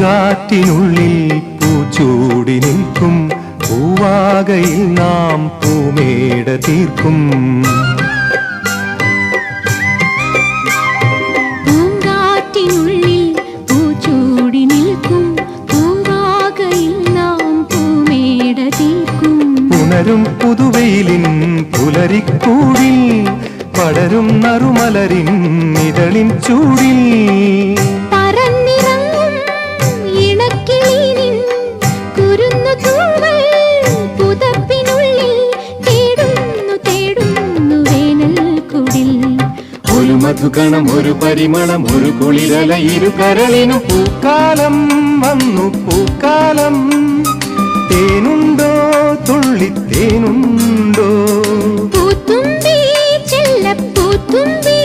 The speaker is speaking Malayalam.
പൂങ്കാറ്റിനുള്ളിൽ പൂച്ചൂടി നിൽക്കും പൂവാകയിൽ നാം പൂമേട തീർക്കും. പൂങ്കാറ്റിനുള്ളിൽ പൂച്ചൂടി നിൽക്കും പൂവാകയിൽ നാം പൂമേട തീർക്കും. ഉണരും പുതുവെയിലിൻ പുലരിക്കൂടിൽ പടരും നറുമലരിൻ ഇതളിൻ ചൂടിൽ പറന്നിറങ്ങും ഇണക്കിളിനിൻ കുരുന്നു തൂവൽ പുതപ്പിനുള്ളിൽ തേടുന്നു തേടുന്നു വേനൽക്കുടിൽ. ഒരു മധുകണം ഒരു പരിമളം ഒരു കുളിരല ഇരു കരളിനും പൂക്കാലം വന്നു പൂക്കാലം. തേനുണ്ടോ തുള്ളിത്തേനുണ്ടോ പൂത്തുമ്പി ചെല്ലപ്പൂത്തുമ്പി